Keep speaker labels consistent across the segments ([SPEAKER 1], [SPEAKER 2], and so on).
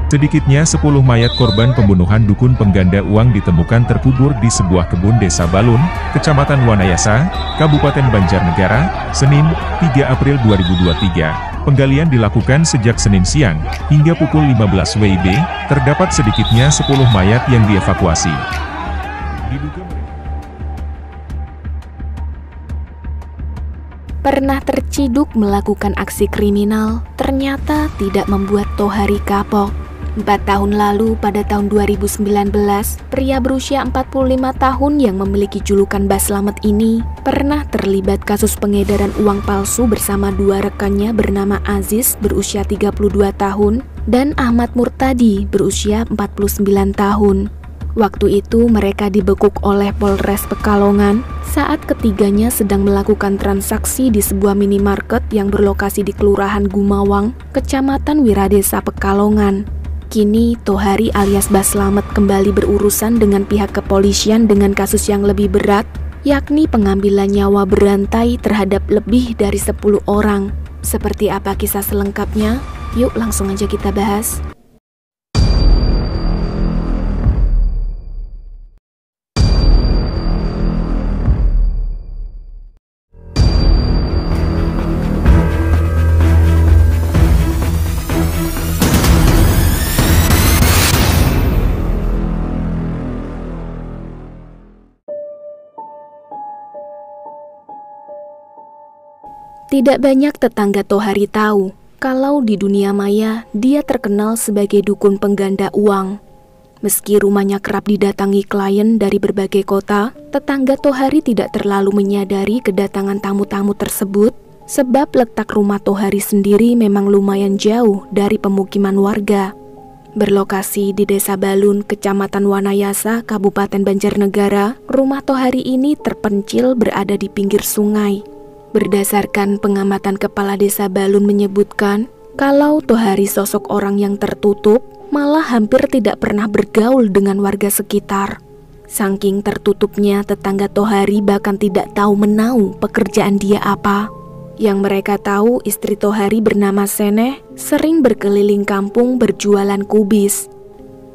[SPEAKER 1] Sedikitnya 10 mayat korban pembunuhan dukun pengganda uang ditemukan terkubur di sebuah kebun desa Balun, Kecamatan Wanayasa, Kabupaten Banjarnegara, Senin, 3 April 2023. Penggalian dilakukan sejak Senin siang, hingga pukul 15 WIB, terdapat sedikitnya 10 mayat yang dievakuasi.
[SPEAKER 2] Pernah terciduk melakukan aksi kriminal, ternyata tidak membuat Tohari kapok. 4 tahun lalu, pada tahun 2019, pria berusia 45 tahun yang memiliki julukan Mbah Slamet ini pernah terlibat kasus pengedaran uang palsu bersama 2 rekannya bernama Aziz berusia 32 tahun dan Ahmad Murtadi berusia 49 tahun. Waktu itu mereka dibekuk oleh Polres Pekalongan saat ketiganya sedang melakukan transaksi di sebuah minimarket yang berlokasi di Kelurahan Gumawang, Kecamatan Wiradesa, Pekalongan. Kini Tohari alias Mbah Slamet kembali berurusan dengan pihak kepolisian dengan kasus yang lebih berat, yakni pengambilan nyawa berantai terhadap lebih dari 10 orang. Seperti apa kisah selengkapnya? Yuk langsung aja kita bahas. Tidak banyak tetangga Tohari tahu kalau di dunia maya dia terkenal sebagai dukun pengganda uang. Meski rumahnya kerap didatangi klien dari berbagai kota, tetangga Tohari tidak terlalu menyadari kedatangan tamu-tamu tersebut sebab letak rumah Tohari sendiri memang lumayan jauh dari pemukiman warga. Berlokasi di Desa Balun, Kecamatan Wanayasa, Kabupaten Banjarnegara, rumah Tohari ini terpencil berada di pinggir sungai. Berdasarkan pengamatan Kepala Desa Balun menyebutkan, kalau Tohari sosok orang yang tertutup, malah hampir tidak pernah bergaul dengan warga sekitar. Saking tertutupnya, tetangga Tohari bahkan tidak tahu menau pekerjaan dia apa. Yang mereka tahu, istri Tohari bernama Seneh sering berkeliling kampung berjualan kubis.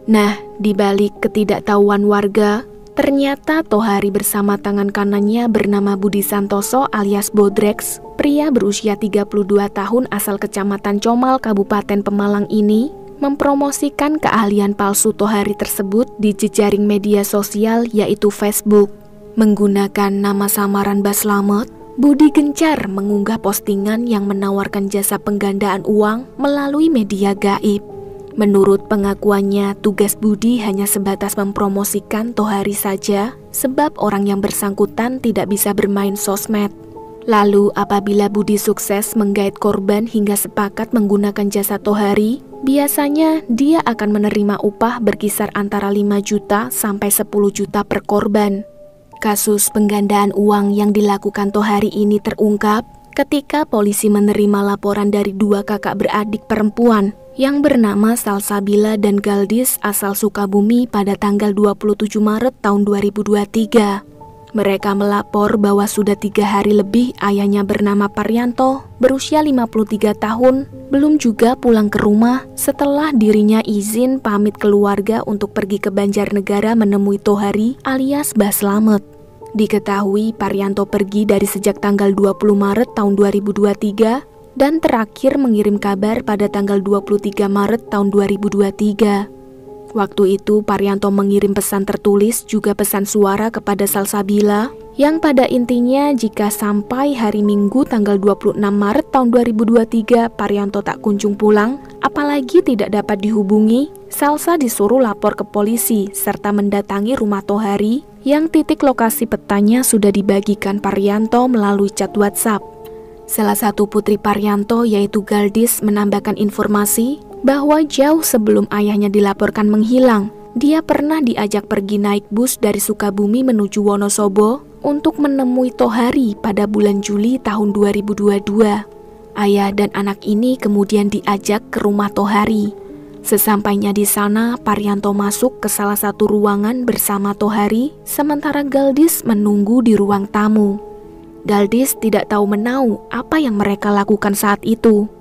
[SPEAKER 2] Nah, di balik ketidaktahuan warga, ternyata Tohari bersama tangan kanannya bernama Budi Santoso alias Bodrex, pria berusia 32 tahun asal Kecamatan Comal, Kabupaten Pemalang ini, mempromosikan keahlian palsu Tohari tersebut di jejaring media sosial yaitu Facebook. Menggunakan nama samaran Mbah Slamet, Budi gencar mengunggah postingan yang menawarkan jasa penggandaan uang melalui media gaib. Menurut pengakuannya, tugas Budi hanya sebatas mempromosikan Tohari saja, sebab orang yang bersangkutan tidak bisa bermain sosmed. Lalu apabila Budi sukses menggait korban hingga sepakat menggunakan jasa Tohari, biasanya dia akan menerima upah berkisar antara 5 juta sampai 10 juta per korban. Kasus penggandaan uang yang dilakukan Tohari ini terungkap ketika polisi menerima laporan dari 2 kakak beradik perempuan yang bernama Salsabila dan Galdis asal Sukabumi pada tanggal 27 Maret tahun 2023. Mereka melapor bahwa sudah 3 hari lebih ayahnya bernama Paryanto berusia 53 tahun belum juga pulang ke rumah setelah dirinya izin pamit keluarga untuk pergi ke Banjarnegara menemui Tohari alias Mbah Slamet. Diketahui Paryanto pergi dari sejak tanggal 20 Maret tahun 2023 dan terakhir mengirim kabar pada tanggal 23 Maret tahun 2023. Waktu itu Paryanto mengirim pesan tertulis juga pesan suara kepada Salsabila yang pada intinya jika sampai hari Minggu tanggal 26 Maret tahun 2023 Paryanto tak kunjung pulang, apalagi tidak dapat dihubungi, Salsa disuruh lapor ke polisi serta mendatangi rumah Tohari yang titik lokasi petanya sudah dibagikan Paryanto melalui chat WhatsApp. Salah satu putri Paryanto yaitu Galdis menambahkan informasi bahwa jauh sebelum ayahnya dilaporkan menghilang, dia pernah diajak pergi naik bus dari Sukabumi menuju Wonosobo untuk menemui Tohari pada bulan Juli tahun 2022. Ayah dan anak ini kemudian diajak ke rumah Tohari. Sesampainya di sana, Paryanto masuk ke salah satu ruangan bersama Tohari, sementara Galdis menunggu di ruang tamu. Galdis tidak tahu menau apa yang mereka lakukan saat itu.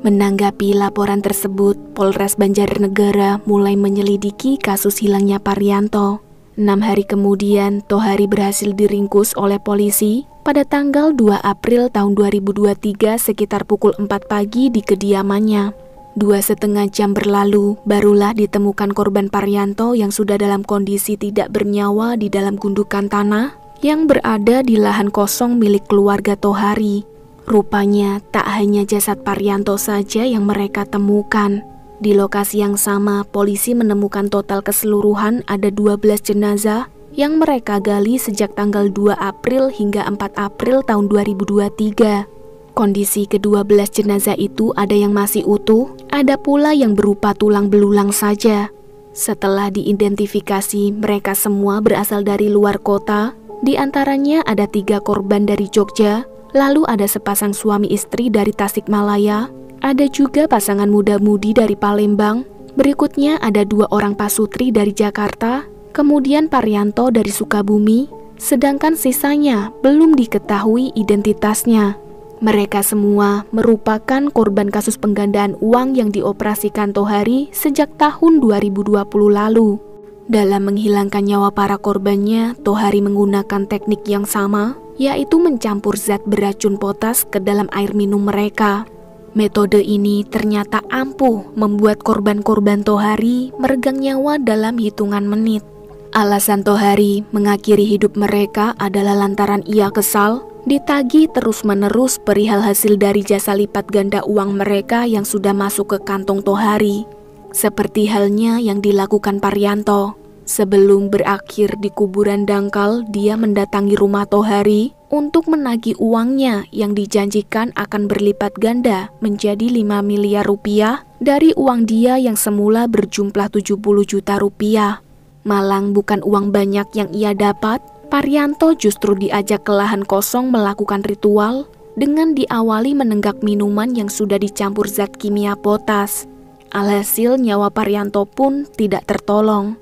[SPEAKER 2] Menanggapi laporan tersebut, Polres Banjarnegara mulai menyelidiki kasus hilangnya Paryanto. 6 hari kemudian, Tohari berhasil diringkus oleh polisi pada tanggal 2 April tahun 2023 sekitar pukul 4 pagi di kediamannya. 2,5 jam berlalu, barulah ditemukan korban Paryanto yang sudah dalam kondisi tidak bernyawa di dalam gundukan tanah yang berada di lahan kosong milik keluarga Tohari. Rupanya tak hanya jasad Paryanto saja yang mereka temukan. Di lokasi yang sama, polisi menemukan total keseluruhan ada 12 jenazah yang mereka gali sejak tanggal 2 April hingga 4 April tahun 2023. Kondisi ke-12 jenazah itu ada yang masih utuh, ada pula yang berupa tulang belulang saja. Setelah diidentifikasi, mereka semua berasal dari luar kota. Di antaranya ada 3 korban dari Jogja, lalu ada sepasang suami istri dari Tasikmalaya, ada juga pasangan muda-mudi dari Palembang, berikutnya ada 2 orang pasutri dari Jakarta, kemudian Paryanto dari Sukabumi, sedangkan sisanya belum diketahui identitasnya. Mereka semua merupakan korban kasus penggandaan uang yang dioperasikan Tohari sejak tahun 2020 lalu. Dalam menghilangkan nyawa para korbannya, Tohari menggunakan teknik yang sama, yaitu mencampur zat beracun potas ke dalam air minum mereka. Metode ini ternyata ampuh membuat korban-korban Tohari meregang nyawa dalam hitungan menit. Alasan Tohari mengakhiri hidup mereka adalah lantaran ia kesal, ditagih terus-menerus perihal hasil dari jasa lipat ganda uang mereka yang sudah masuk ke kantong Tohari. Seperti halnya yang dilakukan Paryanto. Sebelum berakhir di kuburan dangkal, dia mendatangi rumah Tohari untuk menagih uangnya yang dijanjikan akan berlipat ganda menjadi 5 miliar rupiah dari uang dia yang semula berjumlah 70 juta rupiah. Malang bukan uang banyak yang ia dapat, Paryanto justru diajak ke lahan kosong melakukan ritual dengan diawali menenggak minuman yang sudah dicampur zat kimia potas. Alhasil nyawa Paryanto pun tidak tertolong.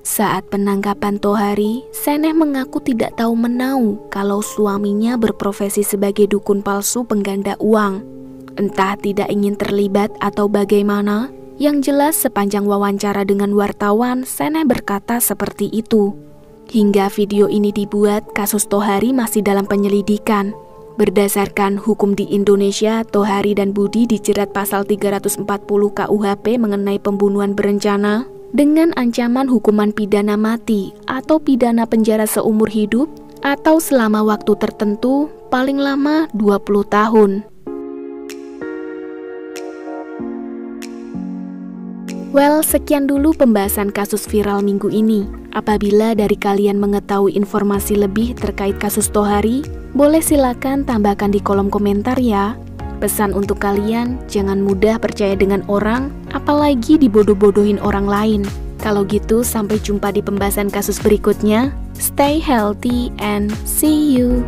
[SPEAKER 2] Saat penangkapan Tohari, Seneh mengaku tidak tahu menau kalau suaminya berprofesi sebagai dukun palsu pengganda uang. Entah tidak ingin terlibat atau bagaimana, yang jelas sepanjang wawancara dengan wartawan, Seneh berkata seperti itu. Hingga video ini dibuat, kasus Tohari masih dalam penyelidikan. Berdasarkan hukum di Indonesia, Tohari dan Budi dijerat pasal 340 KUHP mengenai pembunuhan berencana dengan ancaman hukuman pidana mati atau pidana penjara seumur hidup atau selama waktu tertentu paling lama 20 tahun. Well, sekian dulu pembahasan kasus viral minggu ini. Apabila dari kalian mengetahui informasi lebih terkait kasus Tohari, boleh silakan tambahkan di kolom komentar ya. Pesan untuk kalian, jangan mudah percaya dengan orang, apalagi dibodoh-bodohin orang lain. Kalau gitu, sampai jumpa di pembahasan kasus berikutnya. Stay healthy and see you.